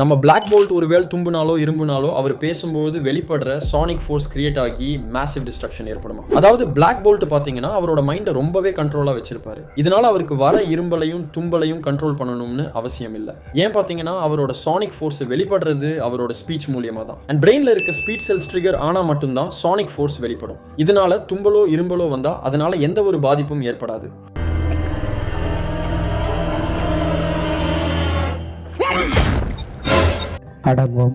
நம்ம black bolt ஒருவேளை தும்புனாலோ இரும்புனாலோ அவர் பேசும்போது வெளிப்படுற சானிக் ஃபோர்ஸ் கிரியேட் ஆகி மேசிவ் டிஸ்ட்ரக்ஷன் ஏற்படுமா. அதாவது பிளாக் போல்ட் பாத்தீங்கன்னா அவரோட மைண்டை ரொம்பவே கண்ட்ரோலா வச்சிருப்பாரு. இதனால அவருக்கு வர இரும்பலையும் தும்பலையும் கண்ட்ரோல் பண்ணணும்னு அவசியம் இல்லை. ஏன் பாத்தீங்கன்னா அவரோட சானிக் ஃபோர்ஸ் வெளிப்படுறது அவரோட ஸ்பீச் மூலியமா தான். அண்ட் பிரெயின்ல இருக்க ஸ்பீச் செல்ஸ் ட்ரிகர் ஆனா மட்டும்தான் சானிக் ஃபோர்ஸ் வெளிப்படும். இதனால தும்பலோ இரும்பலோ வந்தா அதனால எந்த ஒரு பாதிப்பும் ஏற்படாது. அடங்கும்